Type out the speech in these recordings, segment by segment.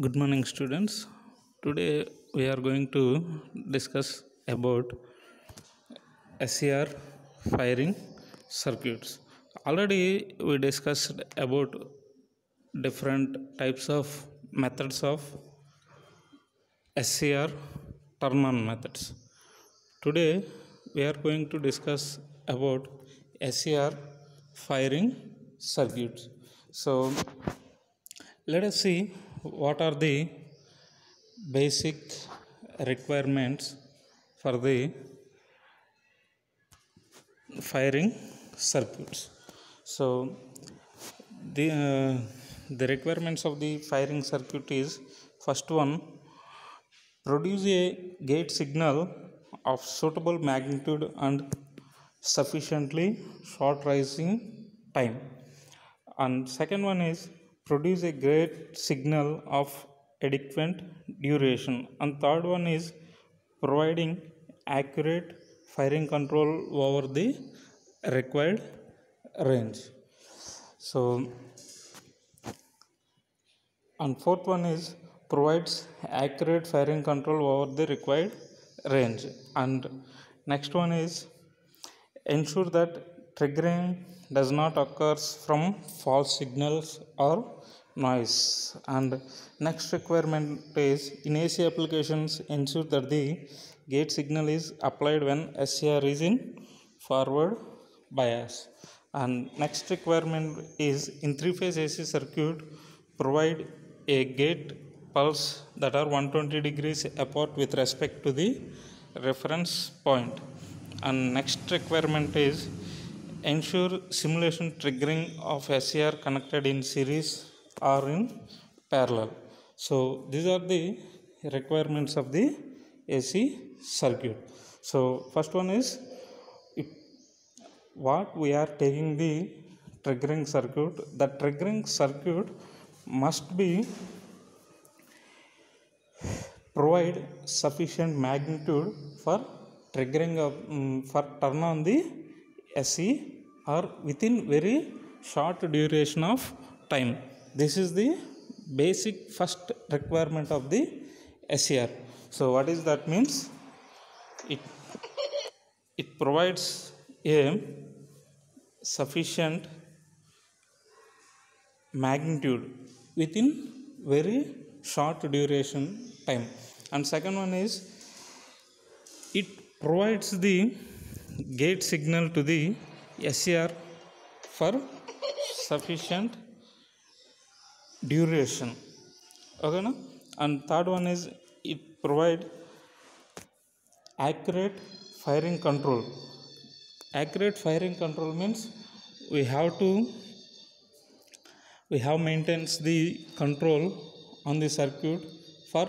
Good morning, students. Today we are going to discuss about SCR firing circuits. Already we discussed about different types of methods of SCR turn on methods. Today we are going to discuss about SCR firing circuits. So let us see what are the basic requirements for the firing circuits. So the uh, the requirements of the firing circuit is: first one, produce a gate signal of suitable magnitude and sufficiently short rising time, and second one is produce a gate signal of adequate duration, and third one is providing accurate firing control over the required range. So and fourth one is provides accurate firing control over the required range, and next one is ensure that triggering does not occur from false signals or noise. And next requirement is in AC applications ensure that the gate signal is applied when SCR is in forward bias. And next requirement is in three-phase AC circuit provide a gate pulse that are 120 degrees apart with respect to the reference point. And next requirement is ensure simulation triggering of SCR connected in series or in parallel. So these are the requirements of the AC circuit. So first one is what we are taking the triggering circuit. The triggering circuit must be provide sufficient magnitude for triggering of for turn on the SE or within very short duration of time. This is the basic first requirement of the SCR. So what is that means? It provides a sufficient magnitude within very short duration time, and second one is it provides the gate signal to the SCR for sufficient duration. Okay na? And third one is it provide accurate firing control. Accurate firing control means we have maintains the control on the circuit for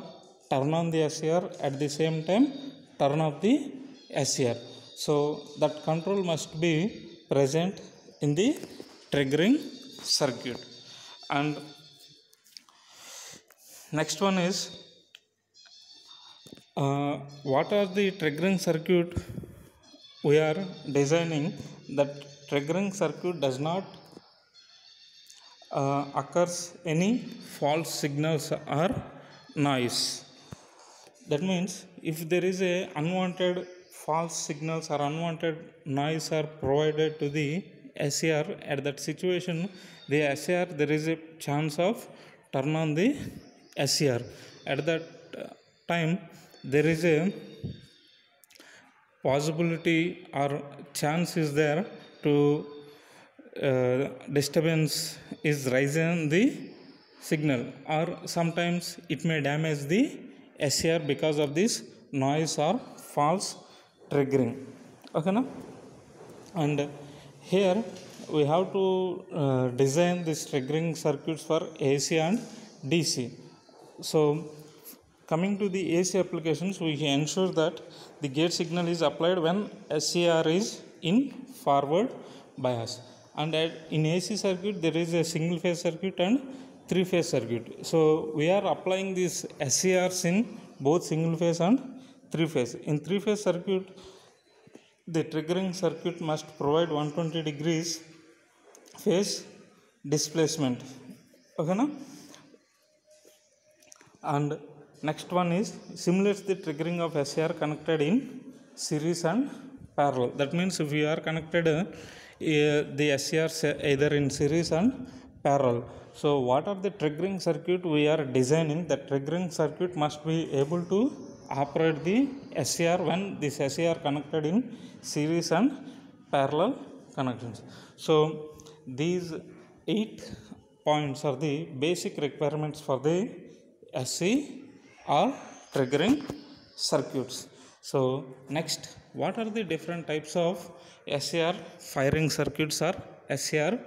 turn on the SCR at the same time turn off the SCR. So that control must be present in the triggering circuit. And next one is what are the triggering circuit we are designing. That triggering circuit does not occurs any false signals or noise. That means if there is a unwanted false signals or unwanted noise are provided to the SCR, at that situation the SCR there is a chance of turn on the SCR. At that time there is a possibility or chance is there to disturbance is rising the signal, or sometimes it may damage the SCR because of this noise or false triggering. Okay na? And here we have to design this triggering circuits for AC and DC. So coming to the AC applications, we ensure that the gate signal is applied when SCR is in forward bias. And in AC circuit there is a single phase circuit and three phase circuit. So we are applying these SCRs in both single phase and three phase. In three phase circuit the triggering circuit must provide 120 degrees phase displacement. Okay na? And next one is simulates the triggering of SCR connected in series and parallel. That means if we are connected the SCRs either in series and parallel, so what are the triggering circuit we are designing? The triggering circuit must be able to operate the SCR when this SCR connected in series and parallel connections. So these 8 points are the basic requirements for the SC or triggering circuits. So next, what are the different types of SCR firing circuits or SCR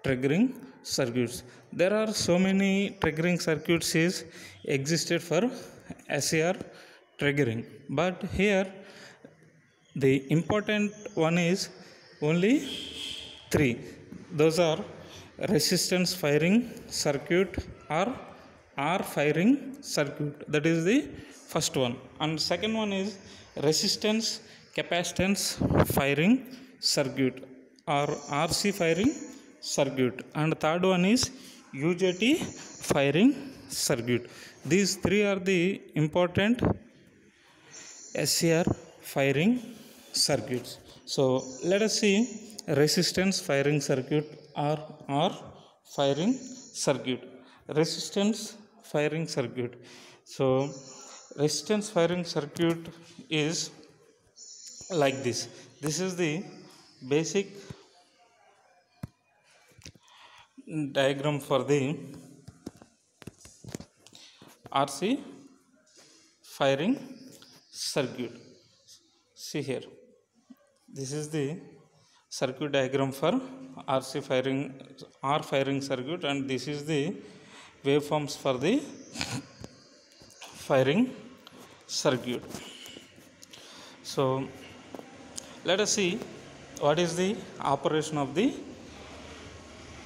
triggering circuits? There are so many triggering circuits is existed for SCR triggering, but here the important one is only 3. Those are resistance firing circuit or R firing circuit. That is the first one. And second one is resistance capacitance firing circuit or RC firing circuit. And third one is UJT firing circuit. These 3 are the important SCR firing circuits. So let us see resistance firing circuit or R firing circuit. Resistance firing circuit. So resistance firing circuit is like this. This is the basic diagram for the RC firing circuit. See here, this is the circuit diagram for RC firing R firing circuit, and this is the waveforms for the firing circuit. So let us see what is the operation of the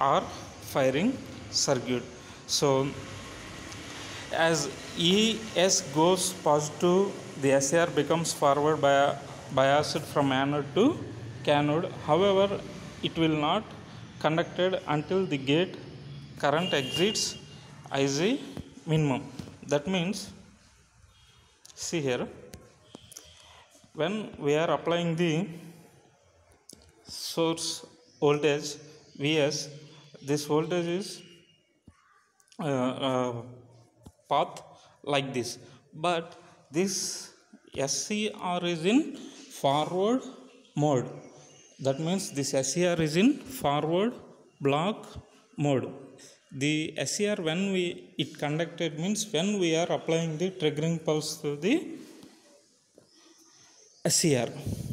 R firing circuit. So as ES goes positive, the SCR becomes forward biased from anode to cathode. However, it will not conducted until the gate current exceeds IC minimum. That means, see here, when we are applying the source voltage Vs, this voltage is path like this, but this SCR is in forward mode. That means this SCR is in forward block mode. The SCR when it conducted means when we are applying the triggering pulse to the SCR.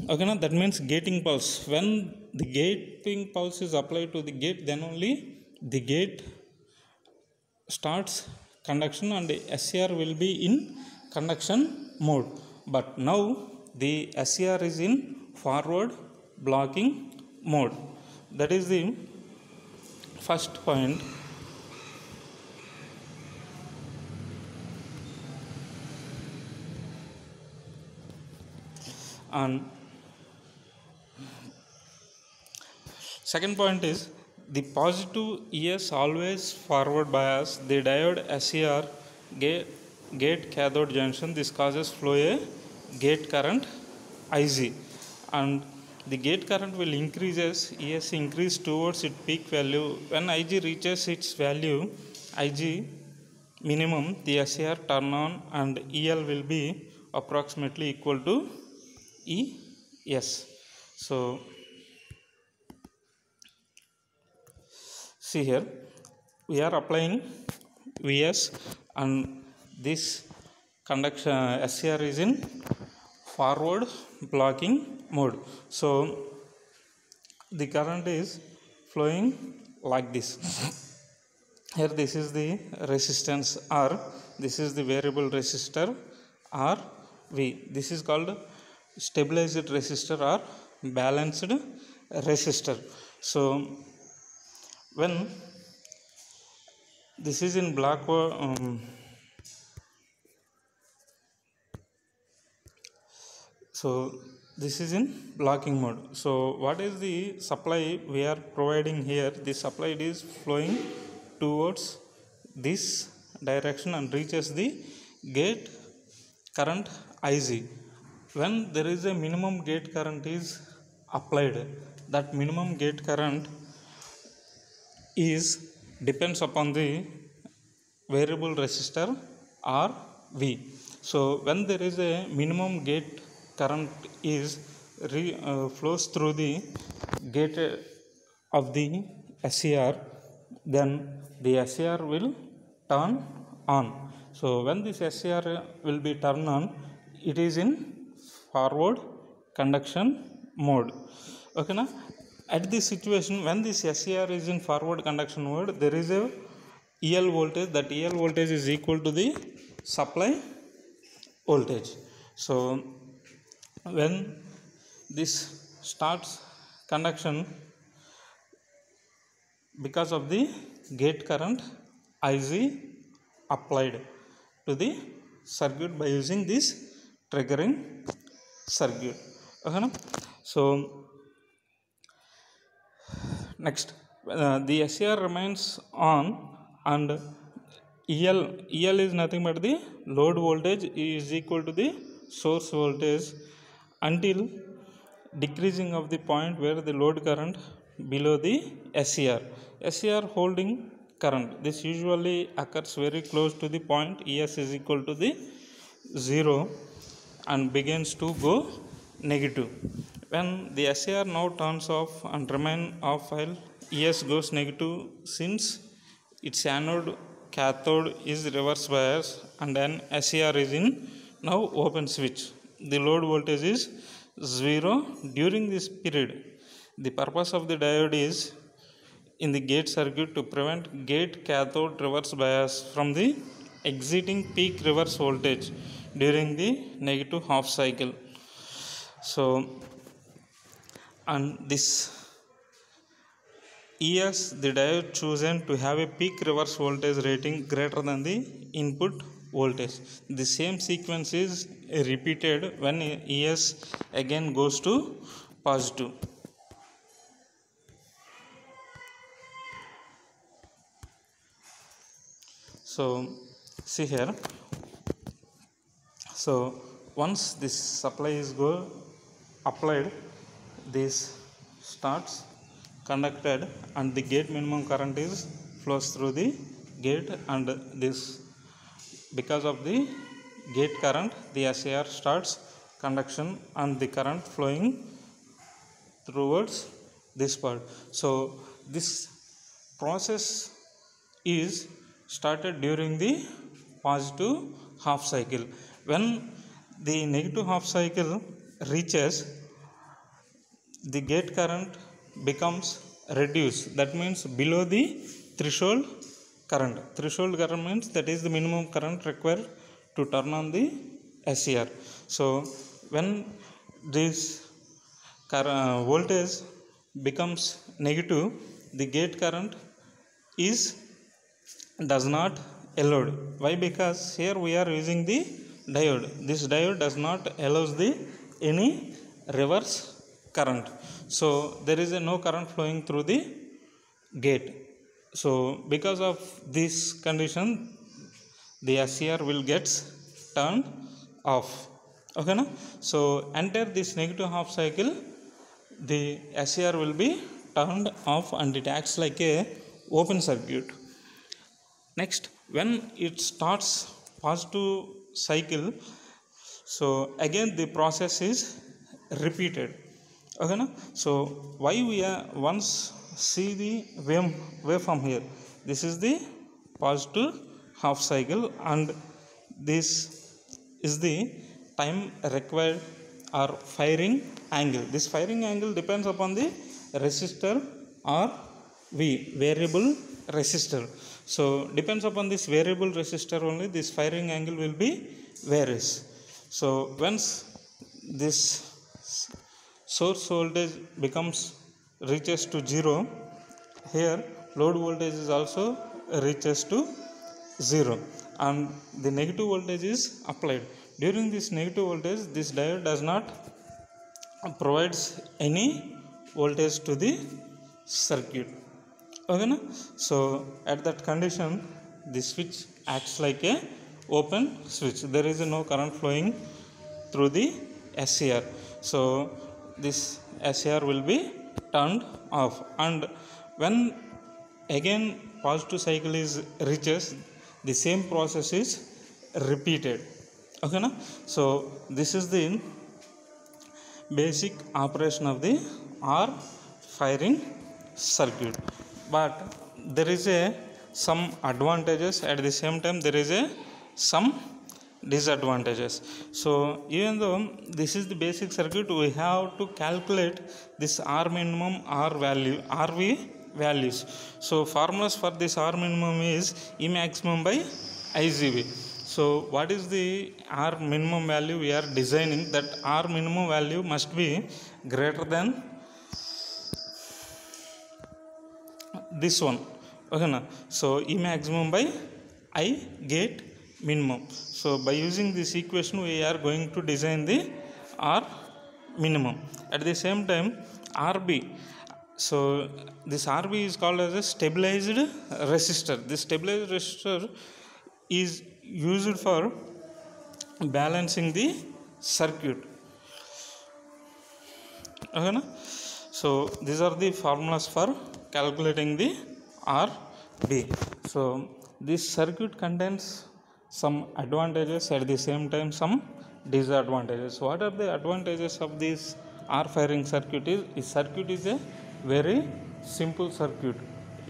Okay, now that means gating pulse. When the gating pulse is applied to the gate, then only the gate starts conduction and the SCR will be in conduction mode. But now the SCR is in forward blocking mode. That is the first point. And second point is the positive ES always forward bias the diode SCR gate cathode junction. This causes flow a gate current IC, and the gate current will increase as ES increase towards its peak value. When IG reaches its value IG minimum, the SCR turn on and EL will be approximately equal to ES. So see here, we are applying Vs and this conduction SCR is in forward blocking mode. So the current is flowing like this. Here this is the resistance R, this is the variable resistor R V. This is called stabilized resistor or balanced resistor. So when this is in black so this is in blocking mode. So what is the supply we are providing here? The supply is flowing towards this direction and reaches the gate current IC. When there is a minimum gate current is applied, that minimum gate current is depends upon the variable resistor or V. So when there is a minimum gate current is flows through the gate of the SCR, then the SCR will turn on. So when this SCR will be turned on, it is in forward conduction mode. Okay na? At this situation, when this SCR is in forward conduction mode, there is a EL voltage. That EL voltage is equal to the supply voltage. So when this starts conduction, because of the gate current IC applied to the circuit by using this triggering circuit. Okay na? So next, the SCR remains on, and EL is nothing but the load voltage is equal to the source voltage until decreasing of the point where the load current below the SCR. SCR holding current, this usually occurs very close to the point ES is equal to the 0 and begins to go negative. When the SCR now turns off and remain off while ES goes negative, since its anode cathode is reverse bias and then SCR is in now open switch, the load voltage is 0 during this period. The purpose of the diode is in the gate circuit to prevent gate cathode reverse bias from the exiting peak reverse voltage during the negative half cycle. So and this ES, the diode chosen to have a peak reverse voltage rating greater than the input voltage. The same sequence is repeated when ES again goes to positive. So see here, so once this supply is applied, this starts conducted and the gate minimum current is flows through the gate, and this because of the gate current the SCR starts conduction and the current flowing towards this part. So this process is started during the positive half cycle. When the negative half cycle reaches, the gate current becomes reduced, that means below the threshold current. Threshold current means that is the minimum current required to turn on the SCR. So when this voltage becomes negative, the gate current does not allowed. Why? Because here we are using the diode. This diode does not allows the any reverse current. So there is no current flowing through the gate. So because of this condition, the SCR will get turned off. Okay na? So enter this negative half cycle, the SCR will be turned off and it acts like a open circuit. Next, when it starts positive cycle, so again the process is repeated. Okay na? So why we are once see the waveform here, this is the positive half cycle and this is the time required or firing angle. This firing angle depends upon the resistor or variable resistor. So depends upon this variable resistor only this firing angle will be varies. So once this source voltage reaches to 0, here load voltage is also reaches to 0 and the negative voltage is applied. During this negative voltage, this diode does not provides any voltage to the circuit. Okay na? So at that condition the switch acts like a open switch. There is no current flowing through the SCR. So this SCR will be turned off, and when again positive cycle is reaches, the same process is repeated. Okay na? So this is the basic operation of the R firing circuit. But there is a some advantages, at the same time there is a some disadvantages. So even though this is the basic circuit, we have to calculate this R minimum, R value, RV values. So formulas for this R minimum is E maximum by IGV. So what is the R minimum value we are designing? That R minimum value must be greater than this one. Okay na? So E maximum by I gate minimum. So by using this equation we are going to design the R minimum. At the same time RB, so this RB is called as a stabilized resistor. This stabilized resistor is used for balancing the circuit. Okay na? So these are the formulas for calculating the RB. So this circuit contains some advantages, at the same time some disadvantages. What are the advantages of this R firing circuit? Is this circuit is a very simple circuit.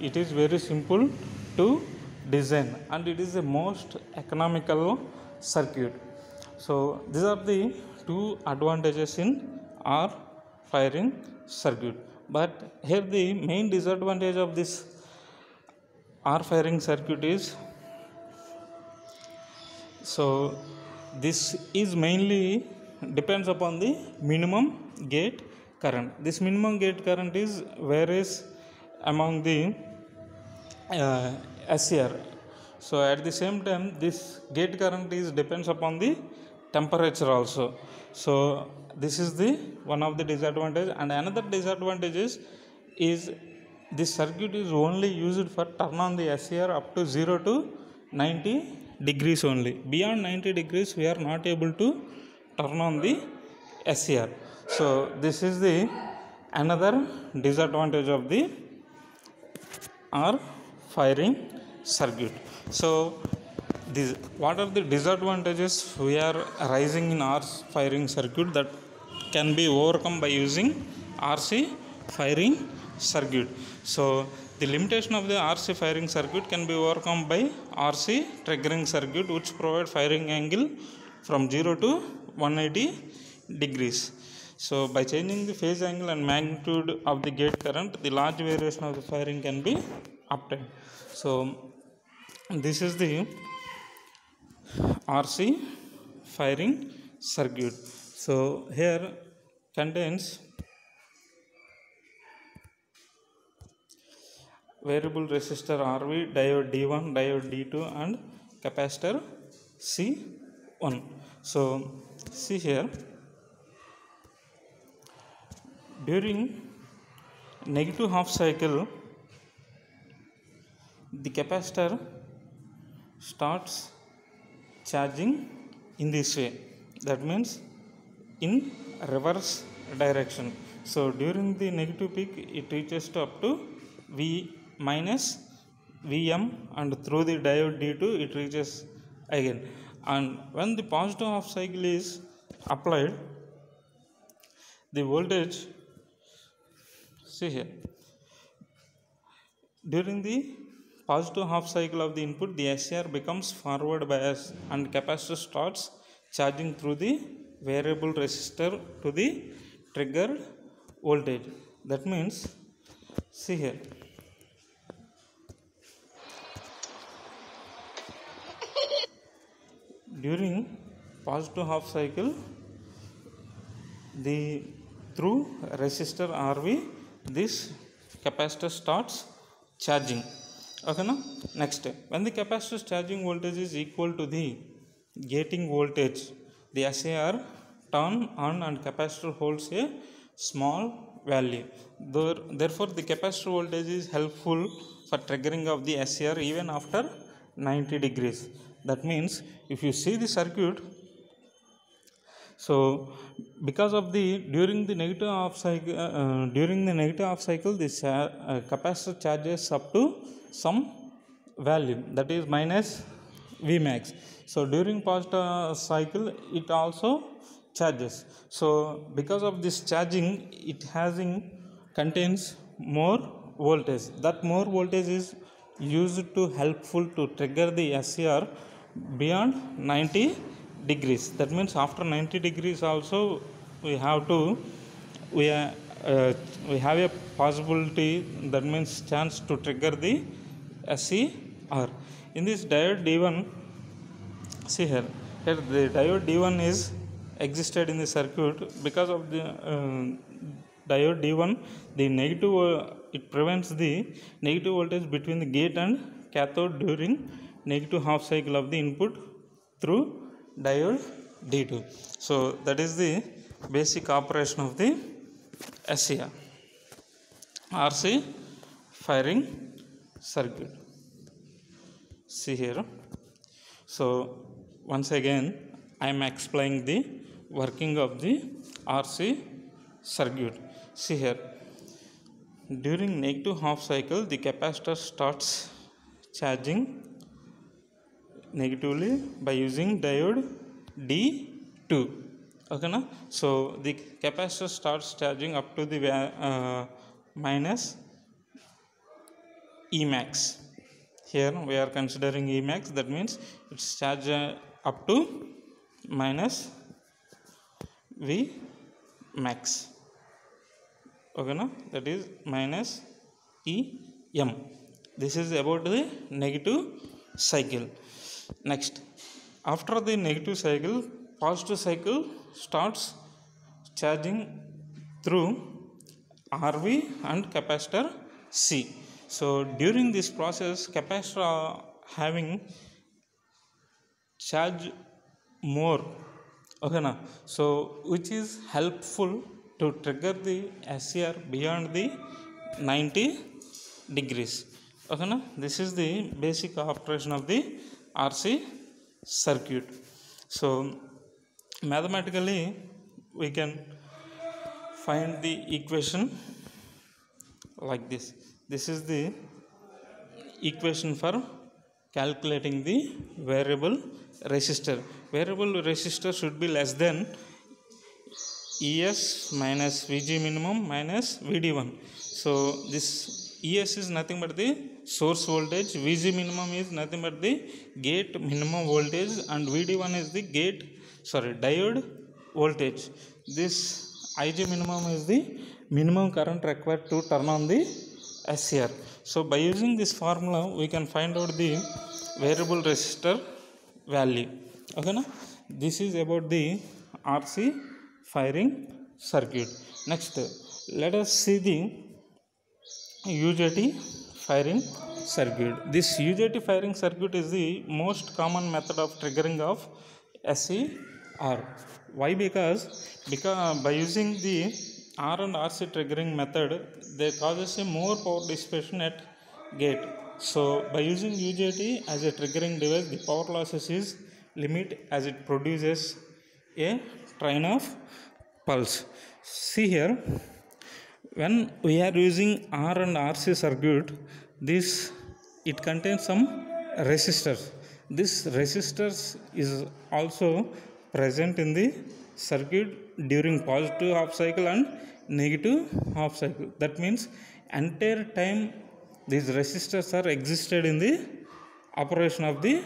It is very simple to design, and it is the most economical circuit. So these are the two advantages in R firing circuit. But here the main disadvantage of this R firing circuit is, so this is mainly depends upon the minimum gate current. This minimum gate current is varies among the SCR. So at the same time this gate current is depends upon the temperature also. So this is the one of the disadvantage. And another disadvantage is this circuit is only used for turn on the SCR up to 0 to 90 degrees only. Beyond 90 degrees we are not able to turn on the SCR. So this is the another disadvantage of the R firing circuit. So this, what are the disadvantages we are rising in R firing circuit that can be overcome by using RC firing circuit? So the limitation of the RC firing circuit can be overcome by RC triggering circuit, which provide firing angle from 0 to 180 degrees. So by changing the phase angle and magnitude of the gate current, the large variation of the firing can be obtained. So this is the RC firing circuit. So here contains variable resistor RV, diode D1, diode D2 and capacitor C1. So see here, during negative half cycle the capacitor starts charging in this way, that means in reverse direction. So during the negative peak it reaches to up to V minus Vm, and through the diode D2 it reaches again. And when the positive half cycle is applied, the voltage, see here, during the positive half cycle of the input the SCR becomes forward bias and capacitor starts charging through the variable resistor to the triggered voltage. That means, see here, during positive half cycle the through resistor RV this capacitor starts charging. Okay na? Next, when the capacitor's charging voltage is equal to the gating voltage, the SCR turn on and capacitor holds a small value. Therefore the capacitor voltage is helpful for triggering of the SCR even after 90 degrees. That means if you see the circuit, so because of the during the negative half cycle, this capacitor charges up to some value, that is minus V max. So during positive cycle it also charges. So because of this charging, it contains more voltage. That more voltage is used to helpful to trigger the SCR beyond 90 degrees. That means after 90 degrees also we have a possibility, that means chance to trigger the SCR. In this diode D1, see here the diode D1 is existed in the circuit. Because of the diode D1, the negative it prevents the negative voltage between the gate and cathode during negative half cycle of the input through diode D2. So that is the basic operation of the SCR, RC firing circuit. See here. So once again I am explaining the working of the RC circuit. See here, during negative half cycle the capacitor starts charging negatively by using diode D2. Okay na? So the capacitor starts charging up to the minus E max. Here we are considering E max, that means it's charged up to minus V max. Okay na? That is minus EM. This is about the negative cycle. Next, after the negative cycle, positive cycle starts charging through RV and capacitor C. So during this process, capacitor are having charge more, okay na? So which is helpful to trigger the SCR beyond the 90 degrees. Okay na? This is the basic operation of the RC circuit. So mathematically we can find the equation like this. This is the equation for calculating the variable resistor. Variable resistor should be less than ES minus VG minimum minus VD1. So this ES is nothing but the source voltage, VG minimum is nothing but the gate minimum voltage, and VD1 is the diode voltage. This IG minimum is the minimum current required to turn on the SCR. So by using this formula we can find out the variable resistor value. Okay na? This is about the RC firing circuit. Next, let us see the UJT firing circuit. This UJT firing circuit is the most common method of triggering of SCR. Why? Because by using the R and RC triggering method, there causes a more power dissipation at gate. So by using UJT as a triggering device, the power losses is limit as it produces a train of pulse. See here, when we are using R and RC circuit, it contains some resistors. This resistors is also present in the circuit during positive half cycle and negative half cycle. That means entire time these resistors are existed in the operation of the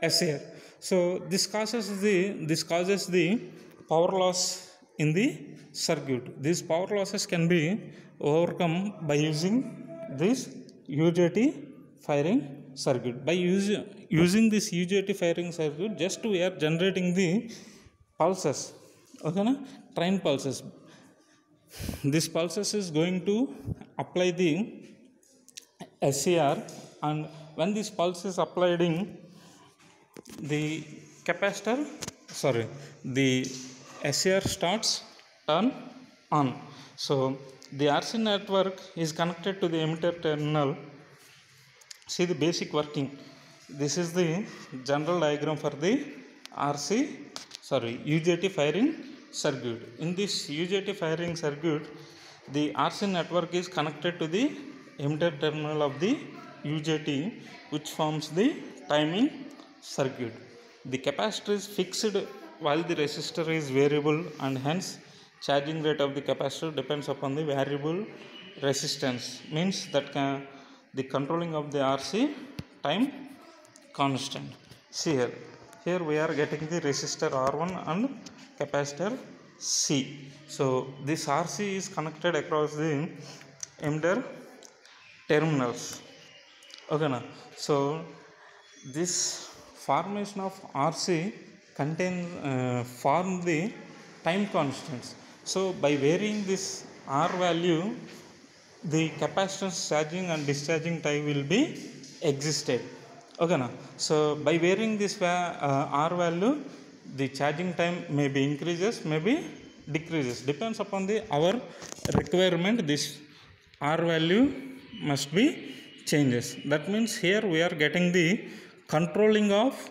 SCR. So this causes the power loss in the circuit. These power losses can be overcome by using this UJT firing circuit. By using this UJT firing circuit, just we are generating the pulses, okay na? Train pulses. This pulses is going to apply the SCR, and when this pulse is applied in the the SCR starts turn on. So the RC network is connected to the emitter terminal. See the basic working. this is the general diagram for the UJT firing circuit. In this UJT firing circuit, the RC network is connected to the emitter terminal of the UJT, which forms the timing circuit. The capacitor is fixed while the resistor is variable, and hence charging rate of the capacitor depends upon the variable resistance, means that the controlling of the RC time constant. See here we are getting the resistor R1 and capacitor C. So this RC is connected across the emitter terminals. Okay na? So this formation of RC form the time constants. So by varying this R value, the capacitance charging and discharging time will be existed. Okay na? So by varying this R value, the charging time may be increases, may be decreases, depends upon our requirement. This R value must be changes. That means here we are getting the controlling of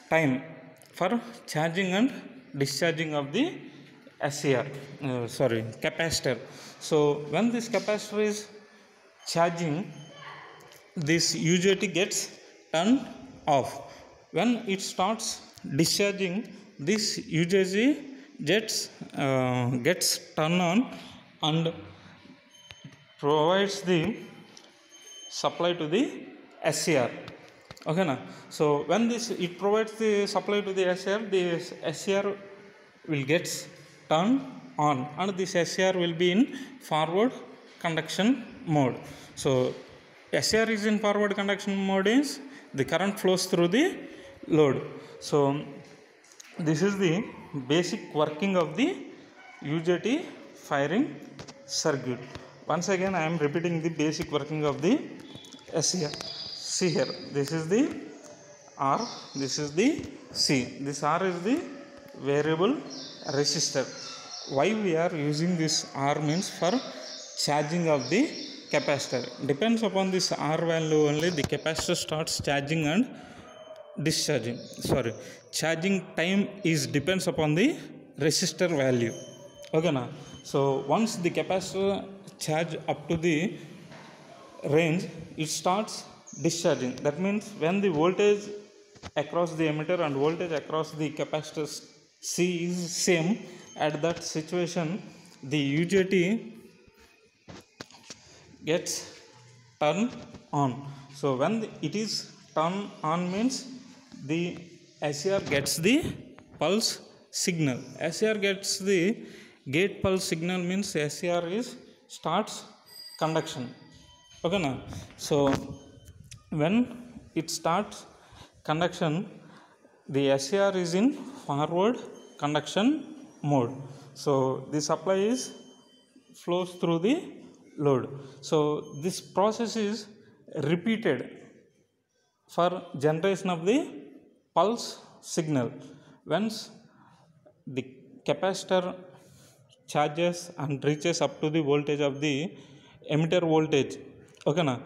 time for charging and discharging of the capacitor. So when this capacitor is charging, this UJT gets turned off. When it starts discharging, this UJT gets turned on and provides the supply to the SCR. Okay na? So when it provides the supply to the SCR will get turned on, and this SCR will be in forward conduction mode. So SCR is in forward conduction mode, is the current flows through the load. So this is the basic working of the UJT firing circuit. Once again I am repeating the basic working of the SCR. See here, this is the R, this is the C. This R is the variable resistor. Why we are using this R means for charging of the capacitor. Depends upon this R value only the capacitor starts charging and discharging. Charging time is depends upon the resistor value. Okay na? So once the capacitor charge up to the range, it starts discharging. That means when the voltage across the emitter and voltage across the capacitor C is same, at that situation the UJT gets turned on. So when it is turned on means the SCR gets the pulse signal. SCR gets the gate pulse signal, means SCR starts conduction. Okay na? So when it starts conduction, the SCR is in forward conduction mode. So the supply flows through the load. So this process is repeated for generation of the pulse signal. Once the capacitor charges and reaches up to the voltage of the emitter voltage, okay na?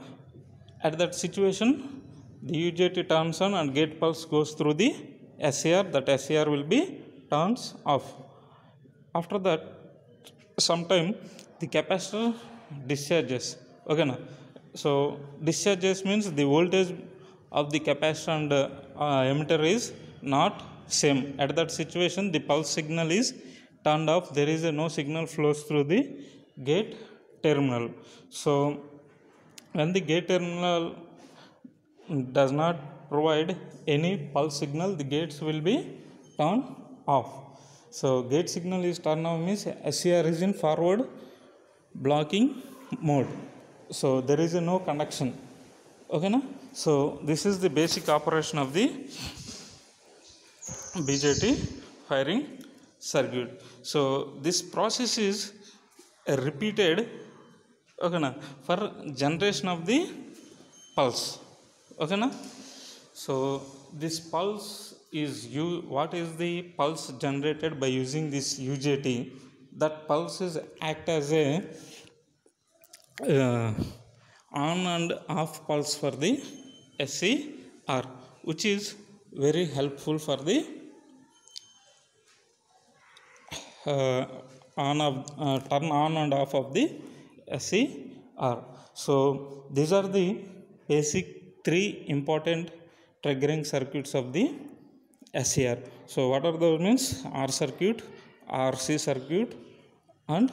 At that situation the UJT turns on and gate pulse goes through the SCR. That SCR will be turns off. After that sometime the capacitor discharges. Okay na? So discharges means the voltage of the capacitor and emitter is not same. At that situation the pulse signal is turned off. There is no signal flows through the gate terminal. So when the gate terminal does not provide any pulse signal, the gates will be turned off. So gate signal is turned off means SCR is in forward blocking mode. So there is no conduction. Okay na? So this is the basic operation of the BJT firing circuit. So this process is repeated, okay na, for generation of the pulse. Okay na? So this pulse is what is the pulse generated by using this UJT? That pulse is act as a on and off pulse for the SCR. which is very helpful for the turn on and off of the SCR. So these are the basic three important triggering circuits of the SCR. So what are those means? R circuit, RC circuit, and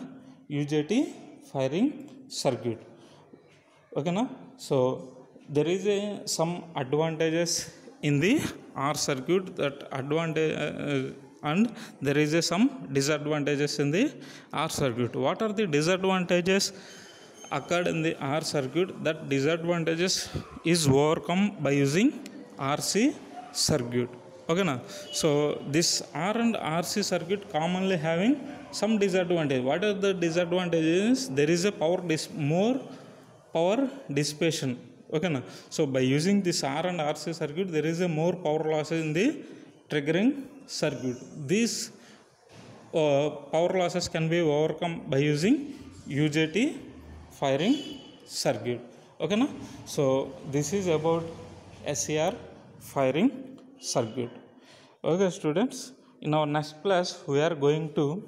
UJT firing circuit. Okay na? So there is some advantages in the R circuit, that advantage and there is some disadvantages in the R circuit. What are the disadvantages occurred in the R circuit? That disadvantages is overcome by using RC circuit. Okay na? So this R and RC circuit commonly having some disadvantage. What are the disadvantages? There is a more power dissipation. Okay na? So by using this R and RC circuit, there is a more power losses in the triggering circuit. These power losses can be overcome by using UJT firing circuit. Okay na? So this is about SCR firing circuit. Okay students, in our next class we are going to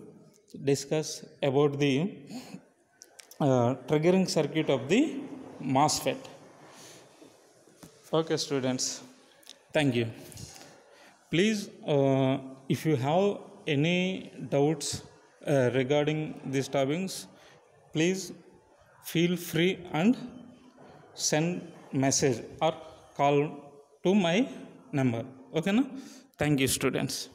discuss about the triggering circuit of the MOSFET. Okay students, thank you. Please, if you have any doubts regarding these topics, please feel free and send message or call to my number. Okay na? Thank you students.